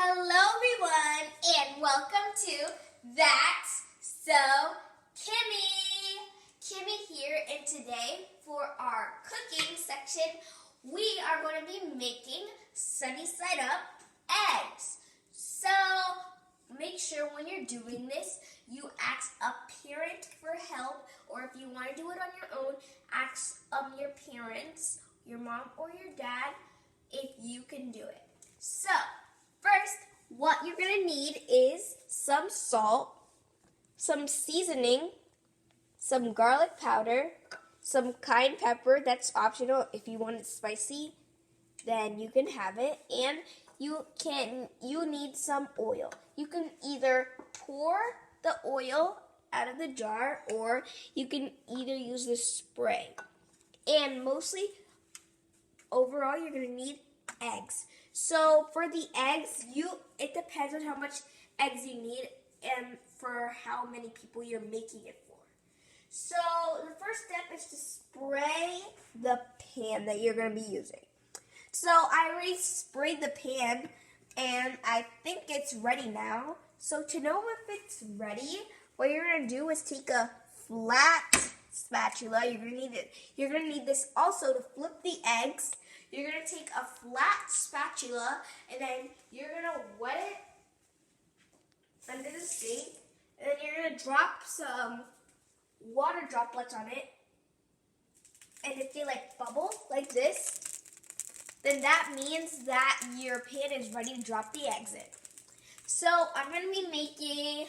Hello everyone and welcome to That's So Kimmy. Kimmy here, and today for our cooking section we are going to be making sunny side up eggs. So make sure when you're doing this you ask a parent for help, or if you want to do it on your own, ask your parents, your mom or your dad, if you can do it. So first, what you're going to need is some salt, some seasoning, some garlic powder, some cayenne pepper. That's optional. If you want it spicy, then you can have it. And you need some oil. You can either pour the oil out of the jar, or you can either use the spray. And mostly, overall, you're going to need eggs. So for the eggs, it depends on how much eggs you need and for how many people you're making it for. So the first step is to spray the pan that you're going to be using. So I already sprayed the pan and I think it's ready now. So to know if it's ready, what you're going to do is take a flat spatula. You're going to need this also to flip the eggs. You're going to take a flat spatula and then you're going to wet it under the sink. And then you're going to drop some water droplets on it. And if they bubble like this, then that means that your pan is ready to drop the eggs in. So I'm going to be making,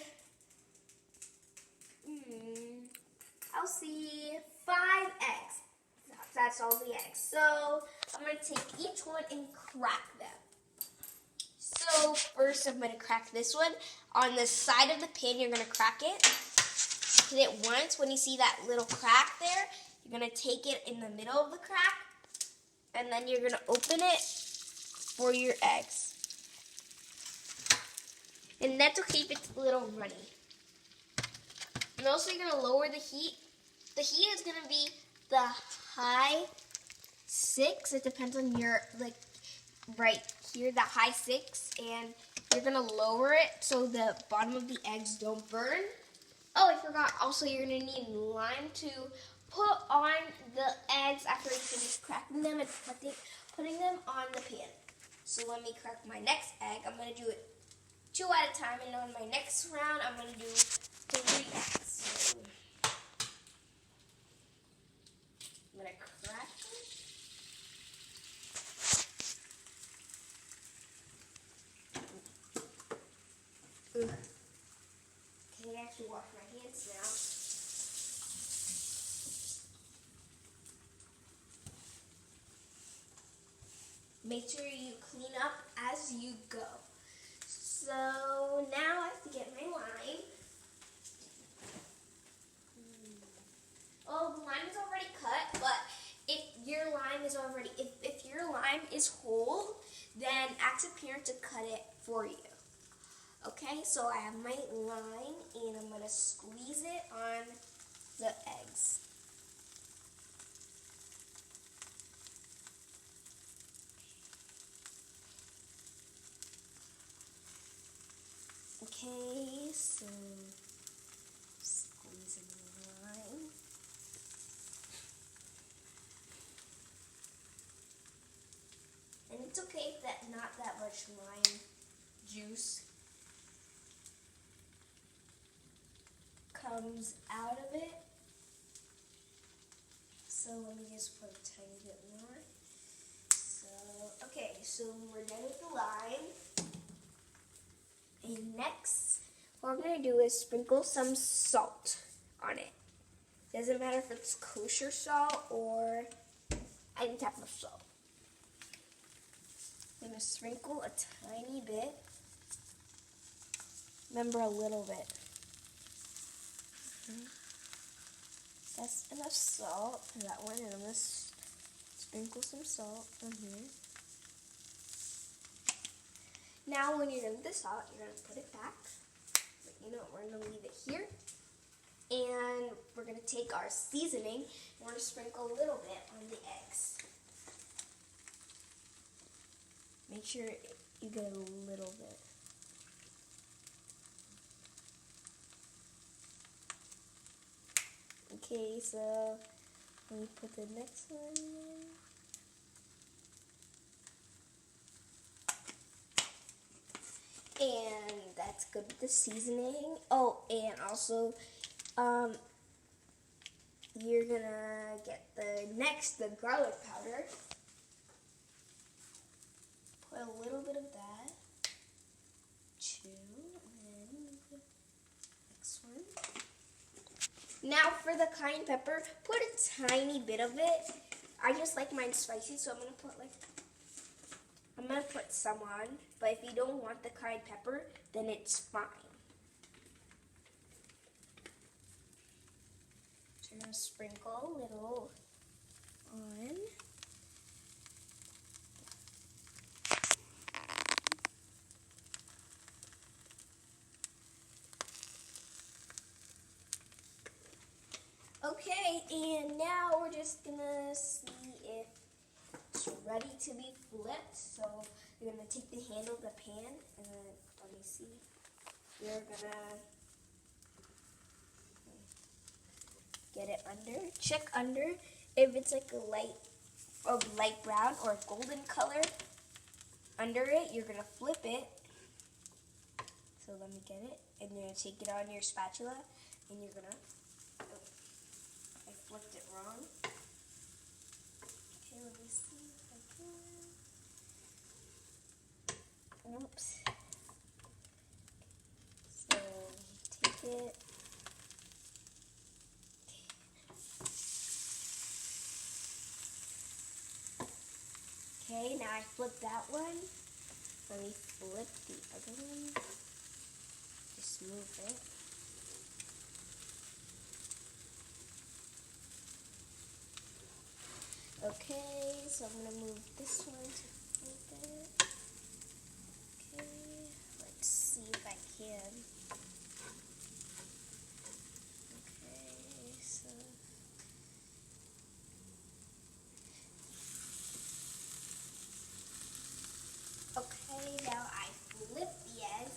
I'll see 5 eggs. That's all the eggs. So I'm going to take each one and crack them. So first I'm going to crack this one. On the side of the pan, you're going to crack it. Hit it once. When you see that little crack there, you're going to take it in the middle of the crack. And then you're going to open it for your eggs. And that's okay if it's a little runny. And also you're going to lower the heat. The heat is going to be the high 6. It depends on your, right here, the high 6. And you're going to lower it so the bottom of the eggs don't burn. Oh, I forgot. Also, you're going to need lime to put on the eggs after you finish cracking them and putting them on the pan. So let me crack my next egg. I'm going to do it 2 at a time. And on my next round, I'm going to do 3 eggs. So I'm going to crack it. Okay, I have to wash my hands now. Make sure you clean up as you go. So now I have to get my lime. Oh, the lime is already cut, but if your lime is whole, then ask a parent to cut it for you. Okay, so I have my lime and I'm going to squeeze it on the eggs. Okay, so squeezing the lime. And it's okay if not that much lime juice comes out of it. So let me just put a tiny bit more. So, okay, so we're done with the lime. And next, what we're going to do is sprinkle some salt on it. Doesn't matter if it's kosher salt or any type of salt. I'm going to sprinkle a tiny bit. Remember, a little bit. That's enough salt for that one, and I'm going to sprinkle some salt on here. Now, when you're done with the salt, you're going to put it back. But we're going to leave it here. And we're going to take our seasoning, and we're going to sprinkle a little bit on the eggs. Make sure you get a little bit. Okay, so let me put the next one in. And that's good with the seasoning. Oh, and also, you're gonna get the garlic powder. Put a little bit of that. 2, and then the next one. Now for the cayenne pepper, put a tiny bit of it. I just like mine spicy, so I'm gonna put some on. But if you don't want the cayenne pepper, then it's fine. So I'm gonna sprinkle a little on. Okay, and now we're just gonna see if it's ready to be flipped. So you're gonna take the handle of the pan and then, let me see, you're gonna get it under. Check under if it's like a light brown or golden color under it. You're gonna flip it. So let me get it, and you're gonna take it on your spatula, and you're gonna. I flipped it wrong. Okay, let me see if I can. Oops. So take it. Okay, now I flipped that one. Let me flip the other one. Just move it. Okay, so I'm gonna move this one to flip it. Okay, let's see if I can. Okay, so. Okay, now I flip the eggs.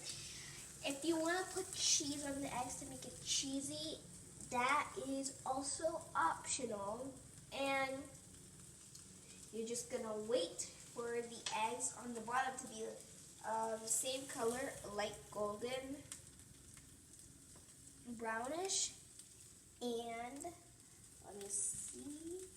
If you want to put cheese on the eggs to make it cheesy, that is also optional. And you're just gonna wait for the eggs on the bottom to be the same color, light golden, brownish. And let me see.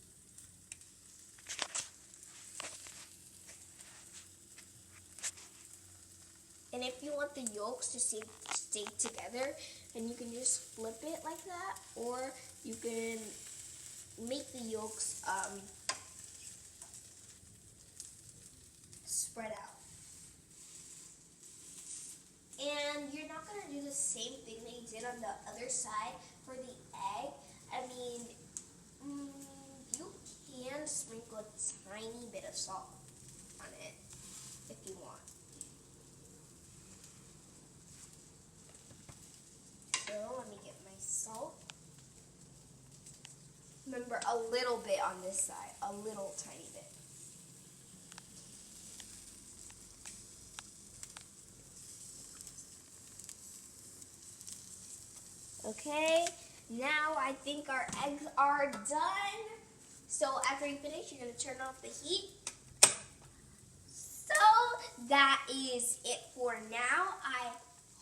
And if you want the yolks to stay together, then you can just flip it like that, or you can make the yolks spread out. And you're not going to do the same thing that you did on the other side for the egg. I mean, you can sprinkle a tiny bit of salt on it if you want. So let me get my salt. Remember, a little bit on this side, a little tiny bit. Okay, now I think our eggs are done. So after you finish, you're going to turn off the heat. So that is it for now.